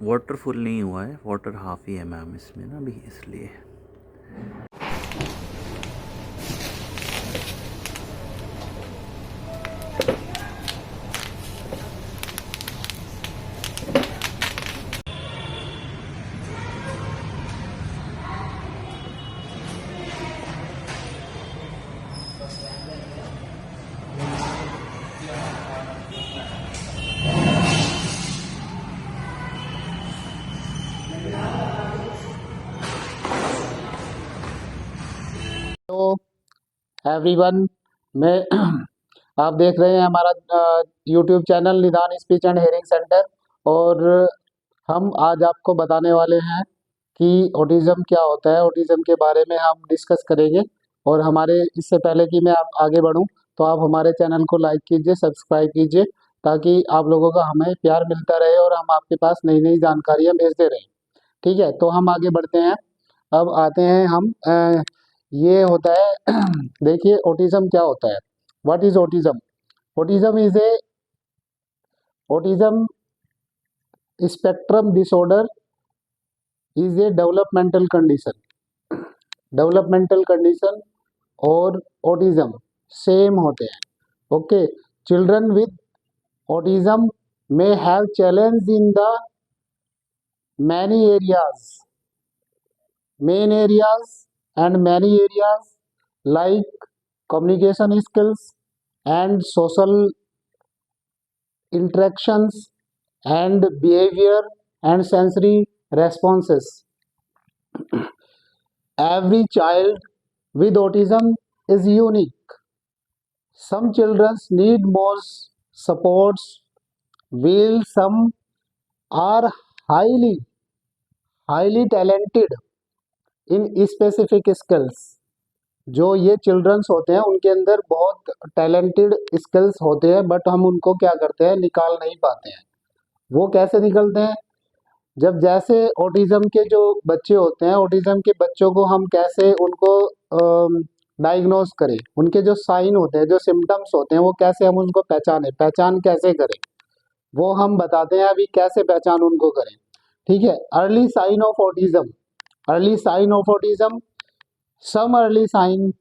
Water full नहीं हुआ है, वाटर हाफ ही है मैम इसमें ना अभी, इसलिए। तो एवरीवन, मैं आप देख रहे हैं हमारा यूट्यूब चैनल निदान स्पीच एंड हेयरिंग सेंटर। और हम आज आपको बताने वाले हैं कि ऑटिज़म क्या होता है। ऑटिज़म के बारे में हम डिस्कस करेंगे। और हमारे इससे पहले कि मैं आप आगे बढ़ूं, तो आप हमारे चैनल को लाइक कीजिए, सब्सक्राइब कीजिए, ताकि आप लोगों का हमें प्यार मिलता रहे और हम आपके पास नई नई जानकारियाँ भेजते रहें। ठीक है, तो हम आगे बढ़ते हैं। अब आते हैं हम ये होता है देखिए ऑटिज्म क्या होता है। What is autism? Autism is a autism spectrum disorder is a developmental condition. Developmental condition और ऑटिज्म सेम होते हैं। Okay, children with autism may have challenge in the many areas, main areas and many areas like communication skills and social interactions and behavior and sensory responses. Every child with autism is unique. Some children need more supports, while some are highly talented in specific skills. जो ये children's होते हैं उनके अंदर बहुत talented skills होते हैं, but हम उनको क्या करते हैं, निकाल नहीं पाते हैं। वो कैसे निकलते हैं? जब जैसे ऑटिज्म के जो बच्चे होते हैं, ऑटिज्म के बच्चों को हम कैसे उनको डायग्नोज करें, उनके जो साइन होते हैं, जो सिम्टम्स होते हैं, वो कैसे हम उनको पहचान कैसे करें, वो हम बताते हैं अभी कैसे पहचान उनको करें। ठीक है, early sign of autism. Early sign of autism, some early sign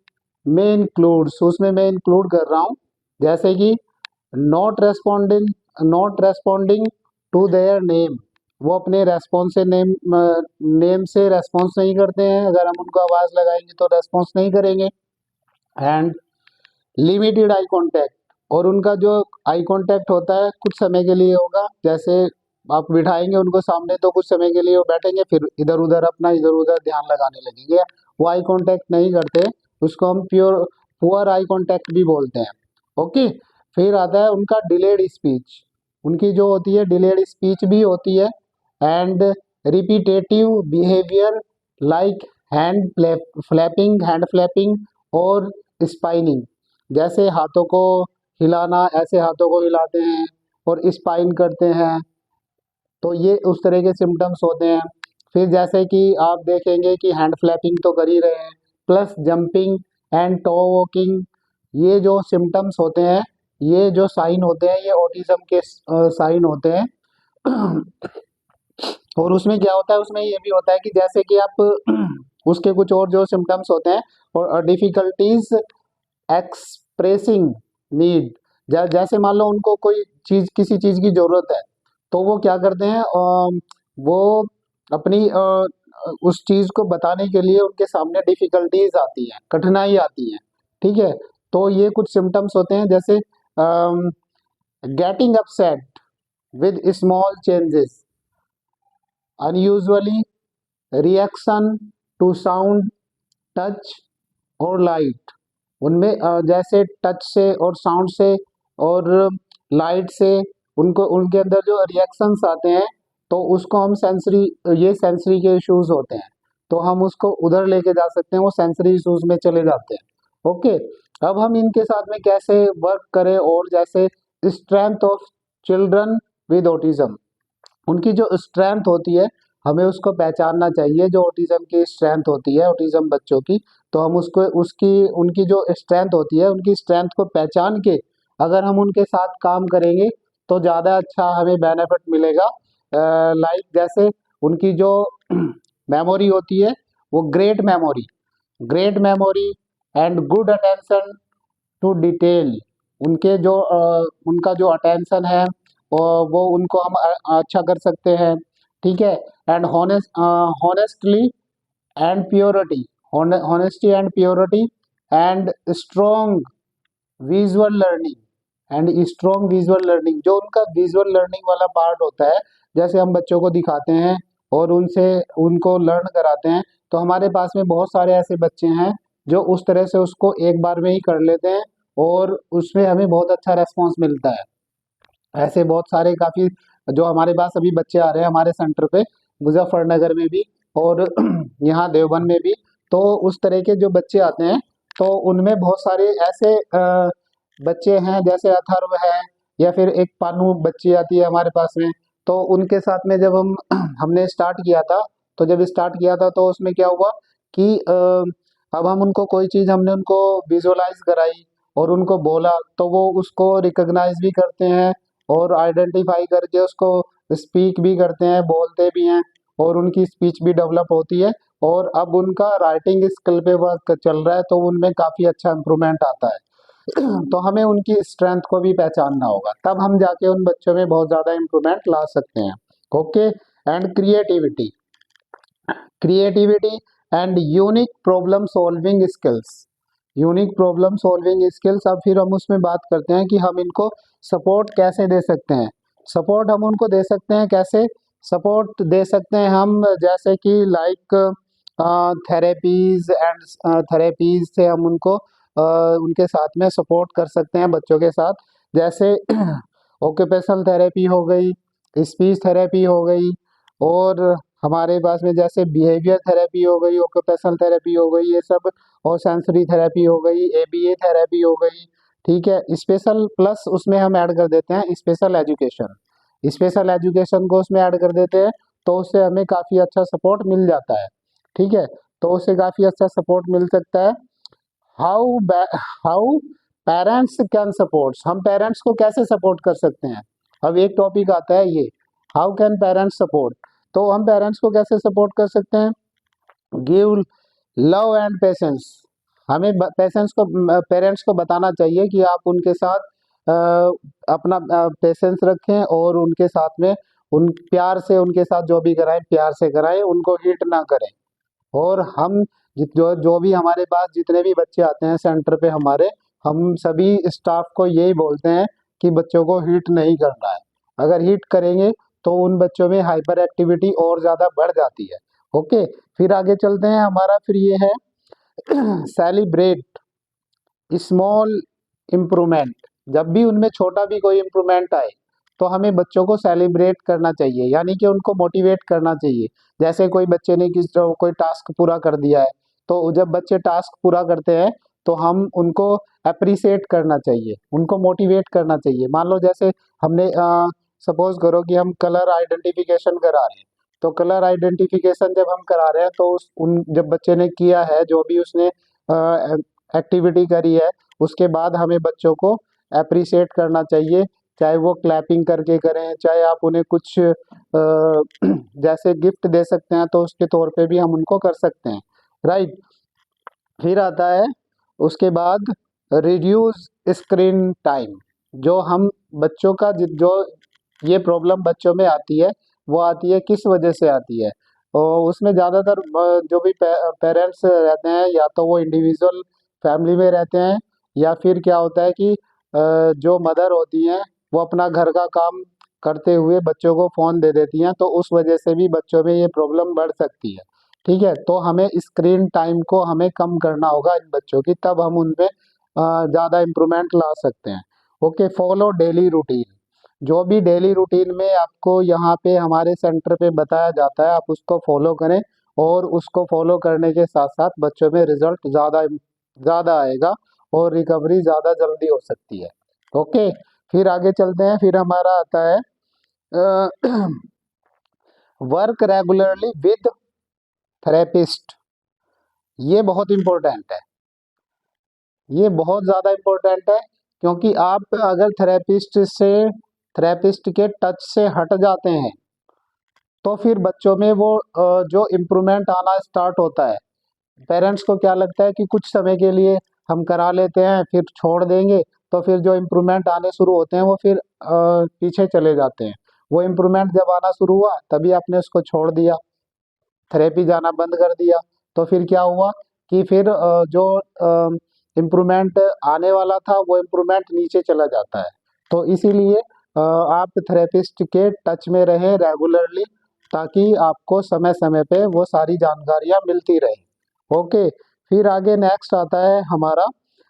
में इंक्लूड्स, उसमें मैं इंक्लूड कर रहा हूँ, जैसे कि not responding to their name. वो अपने रेस्पॉन्स से नेम से रेस्पॉन्स नहीं करते हैं। अगर हम उनको आवाज़ लगाएंगे तो रेस्पॉन्स नहीं करेंगे। एंड लिमिटेड आई कांटेक्ट, और उनका जो आई कांटेक्ट होता है कुछ समय के लिए होगा। जैसे आप बिठाएंगे उनको सामने तो कुछ समय के लिए वो बैठेंगे, फिर इधर उधर ध्यान लगाने लगेंगे। वो आई कांटेक्ट नहीं करते, उसको हम पुअर आई कांटेक्ट भी बोलते हैं। ओके, फिर आता है उनका डिलेड स्पीच। उनकी जो होती है डिलेड स्पीच भी होती है। And repetitive behaviour like hand flapping और स्पाइनिंग। जैसे हाथों को हिलाना, ऐसे हाथों को हिलाते हैं और स्पाइन करते हैं, तो ये उस तरह के सिम्टम्स होते हैं। फिर जैसे कि आप देखेंगे कि हैंड फ्लैपिंग तो कर ही रहे हैं, plus jumping and toe walking, ये जो सिम्टम्स होते हैं, ये जो साइन होते हैं, ये ऑटिज्म के साइन होते हैं। और उसमें क्या होता है, उसमें ये भी होता है कि जैसे कि आप उसके कुछ और जो सिम्टम्स होते हैं, और डिफिकल्टीज एक्सप्रेसिंग नीड। जैसे मान लो उनको कोई चीज, किसी चीज की जरूरत है, तो वो क्या करते हैं, वो अपनी उस चीज को बताने के लिए उनके सामने डिफिकल्टीज आती हैं, कठिनाई आती है। ठीक है, तो ये कुछ सिम्टम्स होते हैं, जैसे getting upset with small changes, unusually reaction to sound, touch और लाइट। उनमें जैसे टच से और साउंड से और लाइट से उनको, उनके अंदर जो रिएक्शंस आते हैं, तो उसको हम ये सेंसरी के इश्यूज होते हैं, तो हम उसको उधर लेके जा सकते हैं, वो सेंसरी इश्यूज में चले जाते हैं। ओके, अब हम इनके साथ में कैसे वर्क करें, और जैसे strength of children with autism, उनकी जो स्ट्रेंथ होती है हमें उसको पहचानना चाहिए। जो ऑटिज्म की स्ट्रेंथ होती है ऑटिज्म बच्चों की, तो हम उसको उनकी जो स्ट्रेंथ होती है, उनकी स्ट्रेंथ को पहचान के अगर हम उनके साथ काम करेंगे तो ज़्यादा अच्छा हमें बेनिफिट मिलेगा। लाइक जैसे उनकी जो मेमोरी होती है वो great memory and good attention to detail, उनके जो उनका जो अटेंशन है वो उनको हम अच्छा कर सकते हैं, ठीक है। And honestly and purity, honesty and purity and strong visual learning strong visual learning, जो उनका विजुअल लर्निंग वाला पार्ट होता है, जैसे हम बच्चों को दिखाते हैं और उनसे उनको लर्न कराते हैं, तो हमारे पास में बहुत सारे ऐसे बच्चे हैं जो उस तरह से उसको एक बार में ही कर लेते हैं और उसमें हमें बहुत अच्छा रेस्पॉन्स मिलता है। ऐसे बहुत सारे काफ़ी जो हमारे पास अभी बच्चे आ रहे हैं हमारे सेंटर पे, मुजफ्फरनगर में भी और यहाँ देवबंद में भी, तो उस तरह के जो बच्चे आते हैं तो उनमें बहुत सारे ऐसे बच्चे हैं, जैसे अथर्व है या फिर एक पानू बच्ची आती है हमारे पास में, तो उनके साथ में जब हम हमने स्टार्ट किया था, तो जब स्टार्ट किया था तो उसमें क्या हुआ कि अब हम उनको कोई चीज़ हमने उनको विजुअलाइज कराई और उनको बोला, तो वो उसको रिकॉग्नाइज भी करते हैं और आइडेंटिफाई करके उसको स्पीक भी करते हैं, बोलते भी हैं और उनकी स्पीच भी डेवलप होती है और अब उनका राइटिंग स्किल पे वर्क चल रहा है, तो उनमें काफ़ी अच्छा इम्प्रूवमेंट आता है। तो हमें उनकी स्ट्रेंथ को भी पहचानना होगा, तब हम जाके उन बच्चों में बहुत ज़्यादा इम्प्रूवमेंट ला सकते हैं। Okay. And creativity and unique problem solving skills. अब फिर हम उसमें बात करते हैं कि हम इनको सपोर्ट कैसे दे सकते हैं। सपोर्ट हम उनको दे सकते हैं कैसे, सपोर्ट दे सकते हैं हम जैसे कि लाइक थेरेपीज से हम उनको उनके साथ में सपोर्ट कर सकते हैं बच्चों के साथ, जैसे ऑक्यूपेशनल थेरेपी हो गई, स्पीच थेरेपी हो गई और हमारे पास में जैसे बिहेवियर थेरेपी हो गई, ऑक्यूपेशनल थेरेपी हो गई, ये सब, और सेंसरी थेरेपी हो गई, एबीए थेरेपी हो गई, ठीक है। स्पेशल प्लस उसमें हम ऐड कर देते हैं स्पेशल एजुकेशन को उसमें ऐड कर देते हैं, तो उससे हमें काफ़ी अच्छा सपोर्ट मिल जाता है, ठीक है। तो उससे काफ़ी अच्छा सपोर्ट मिल सकता है। How how parents can support, हम पेरेंट्स को कैसे सपोर्ट कर सकते हैं। अब एक टॉपिक आता है ये, हाउ कैन पेरेंट्स सपोर्ट, तो हम पेरेंट्स को कैसे सपोर्ट कर सकते हैं। गिव लव एंड पेशेंस, हमें पेशेंस को पेरेंट्स को बताना चाहिए कि आप उनके साथ अपना पेशेंस रखें और उनके साथ में उन प्यार से उनके साथ जो भी कराएं प्यार से कराएं, उनको हिट ना करें। और हम जो जो भी हमारे पास जितने भी बच्चे आते हैं सेंटर पे हमारे, हम सभी स्टाफ को यही बोलते हैं कि बच्चों को हिट नहीं करना है। अगर हिट करेंगे तो उन बच्चों में हाइपर एक्टिविटी और ज़्यादा बढ़ जाती है। ओके। फिर आगे चलते हैं, हमारा फिर ये है सेलिब्रेट स्मॉल इम्प्रूवमेंट। जब भी उनमें छोटा भी कोई इम्प्रूवमेंट आए तो हमें बच्चों को सेलिब्रेट करना चाहिए, यानी कि उनको मोटिवेट करना चाहिए। जैसे कोई बच्चे ने कोई टास्क पूरा कर दिया है, तो जब बच्चे टास्क पूरा करते हैं तो हम उनको अप्रिसिएट करना चाहिए, उनको मोटिवेट करना चाहिए। मान लो जैसे हमने सपोज करो कि हम कलर आइडेंटिफिकेशन करा रहे हैं, तो कलर आइडेंटिफिकेशन जब हम करा रहे हैं तो जब बच्चे ने किया है जो भी उसने एक्टिविटी करी है, उसके बाद हमें बच्चों को अप्रिशिएट करना चाहिए, चाहे वो क्लैपिंग करके करें, चाहे आप उन्हें कुछ जैसे गिफ्ट दे सकते हैं तो उसके तौर पे भी हम उनको कर सकते हैं, राइट। फिर आता है उसके बाद रिड्यूस स्क्रीन टाइम। जो हम बच्चों का जो ये प्रॉब्लम बच्चों में आती है, वो आती है किस वजह से आती है, और उसमें ज़्यादातर जो भी पेरेंट्स रहते हैं या तो वो इंडिविजुअल फैमिली में रहते हैं, या फिर क्या होता है कि जो मदर होती हैं वो अपना घर का काम करते हुए बच्चों को फ़ोन दे देती हैं, तो उस वजह से भी बच्चों में ये प्रॉब्लम बढ़ सकती है, ठीक है। तो हमें स्क्रीन टाइम को हमें कम करना होगा इन बच्चों की, तब हम उनमें ज़्यादा इम्प्रूवमेंट ला सकते हैं। ओके। फॉलो डेली रूटीन, जो भी डेली रूटीन में आपको यहाँ पे हमारे सेंटर पे बताया जाता है आप उसको फॉलो करें, और उसको फॉलो करने के साथ साथ बच्चों में रिजल्ट ज़्यादा ज़्यादा आएगा और रिकवरी ज़्यादा जल्दी हो सकती है। ओके। फिर आगे चलते हैं, फिर हमारा आता है वर्क रेगुलरली विद थेरेपिस्ट। ये बहुत इम्पोर्टेंट है, ये बहुत ज़्यादा इम्पोर्टेंट है, क्योंकि आप अगर थेरेपिस्ट के टच से हट जाते हैं तो फिर बच्चों में वो जो इम्प्रूवमेंट आना स्टार्ट होता है। पेरेंट्स को क्या लगता है कि कुछ समय के लिए हम करा लेते हैं फिर छोड़ देंगे, तो फिर जो इम्प्रूवमेंट आने शुरू होते हैं वो फिर पीछे चले जाते हैं। वो इम्प्रूवमेंट जब आना शुरू हुआ तभी आपने उसको छोड़ दिया, थेरेपी जाना बंद कर दिया, तो फिर क्या हुआ कि फिर जो इम्प्रूवमेंट आने वाला था वो इम्प्रूवमेंट नीचे चला जाता है। तो इसीलिए आप थेरेपिस्ट के टच में रहें रेगुलरली, ताकि आपको समय समय पे वो सारी जानकारियाँ मिलती रहें। ओके, फिर आगे नेक्स्ट आता है हमारा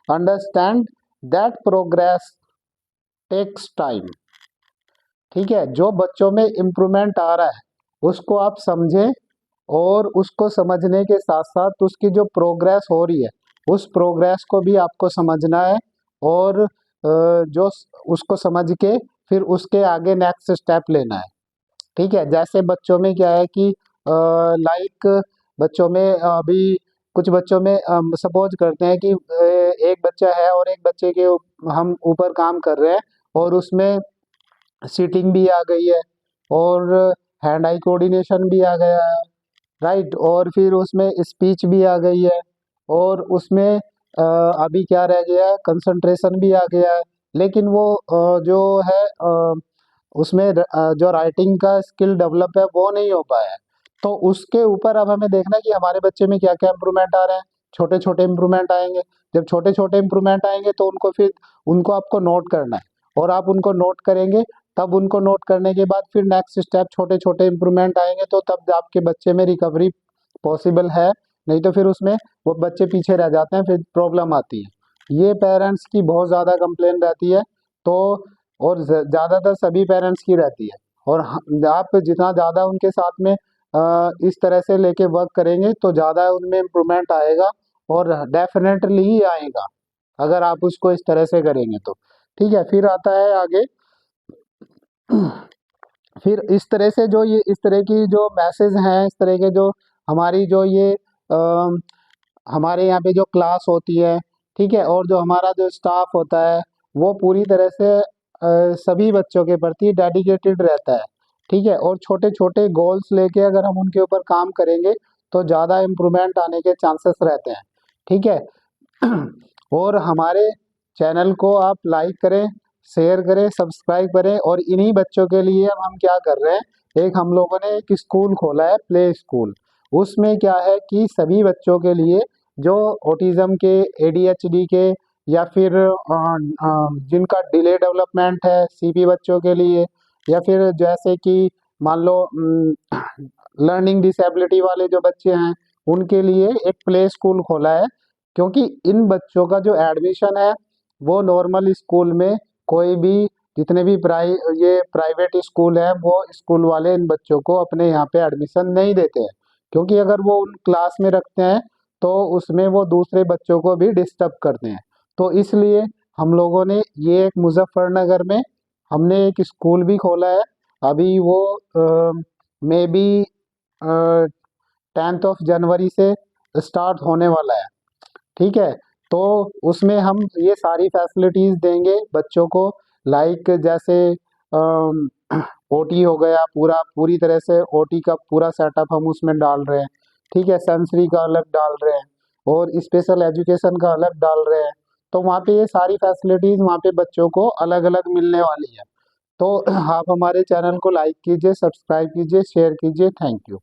understand that progress takes time. ठीक है, जो बच्चों में इम्प्रूवमेंट आ रहा है उसको आप समझें, और उसको समझने के साथ साथ उसकी जो प्रोग्रेस हो रही है उस प्रोग्रेस को भी आपको समझना है, और जो उसको समझ के फिर उसके आगे नेक्स्ट स्टेप लेना है। ठीक है, जैसे बच्चों में क्या है कि लाइक बच्चों में अभी कुछ बच्चों में सपोज करते हैं कि एक बच्चा है और एक बच्चे के हम ऊपर काम कर रहे हैं, और उसमें सीटिंग भी आ गई है और हैंड आई कोऑर्डिनेशन भी आ गया है, राइट, और फिर उसमें स्पीच भी आ गई है, और उसमें अभी क्या रह गया है, कंसंट्रेशन भी आ गया है। लेकिन वो जो है उसमें जो राइटिंग का स्किल डेवलप है वो नहीं हो पाया है। तो उसके ऊपर अब हमें देखना है कि हमारे बच्चे में क्या क्या इम्प्रूवमेंट आ रहे हैं। छोटे छोटे इम्प्रूवमेंट आएंगे, जब छोटे छोटे इम्प्रूवमेंट आएंगे तो उनको फिर उनको आपको नोट करना है, और आप उनको नोट करेंगे, तब उनको नोट करने के बाद फिर नेक्स्ट स्टेप छोटे छोटे इम्प्रूवमेंट आएंगे, तो तब आपके बच्चे में रिकवरी पॉसिबल है। नहीं तो फिर उसमें वो बच्चे पीछे रह जाते हैं, फिर प्रॉब्लम आती है। ये पेरेंट्स की बहुत ज़्यादा कंप्लेन रहती है, तो और ज़्यादातर सभी पेरेंट्स की रहती है। और आप जितना ज़्यादा उनके साथ में इस तरह से लेके वर्क करेंगे तो ज़्यादा उनमें इम्प्रूवमेंट आएगा, और डेफिनेटली ही आएगा अगर आप उसको इस तरह से करेंगे तो। ठीक है, फिर आता है आगे फिर इस तरह से जो ये इस तरह की जो मैसेज हैं, इस तरह के जो हमारी जो ये हमारे यहाँ पे जो क्लास होती है, ठीक है, और जो हमारा जो स्टाफ होता है वो पूरी तरह से सभी बच्चों के प्रति डेडिकेटेड रहता है। ठीक है, और छोटे छोटे गोल्स लेके अगर हम उनके ऊपर काम करेंगे तो ज़्यादा इम्प्रूवमेंट आने के चांसेस रहते हैं। ठीक है, और हमारे चैनल को आप लाइक करें, शेयर करें, सब्सक्राइब करें। और इन्हीं बच्चों के लिए हम क्या कर रहे हैं, एक हम लोगों ने एक स्कूल खोला है, प्ले स्कूल। उसमें क्या है कि सभी बच्चों के लिए जो ऑटिज्म के, एडीएचडी के, या फिर जिनका डिले डेवलपमेंट है, सीपी बच्चों के लिए, या फिर जैसे कि मान लो लर्निंग डिसेबिलिटी वाले जो बच्चे हैं उनके लिए एक प्ले स्कूल खोला है। क्योंकि इन बच्चों का जो एडमिशन है वो नॉर्मल स्कूल में कोई भी, जितने भी ये प्राइवेट स्कूल है, वो स्कूल वाले इन बच्चों को अपने यहाँ पे एडमिशन नहीं देते हैं। क्योंकि अगर वो उन क्लास में रखते हैं तो उसमें वो दूसरे बच्चों को भी डिस्टर्ब करते हैं। तो इसलिए हम लोगों ने ये एक मुजफ्फरनगर में हमने एक स्कूल भी खोला है। अभी वो may be 10th of January से स्टार्ट होने वाला है। ठीक है, तो उसमें हम ये सारी फैसिलिटीज़ देंगे बच्चों को, लाइक जैसे ओटी हो गया, पूरी तरह से ओटी का पूरा सेटअप हम उसमें डाल रहे हैं। ठीक है, सेंसरी का अलग डाल रहे हैं, और स्पेशल एजुकेशन का अलग डाल रहे हैं। तो वहाँ पे ये सारी फैसिलिटीज़ वहाँ पे बच्चों को अलग अलग मिलने वाली है। तो आप हमारे चैनल को लाइक कीजिए, सब्सक्राइब कीजिए, शेयर कीजिए। Thank you.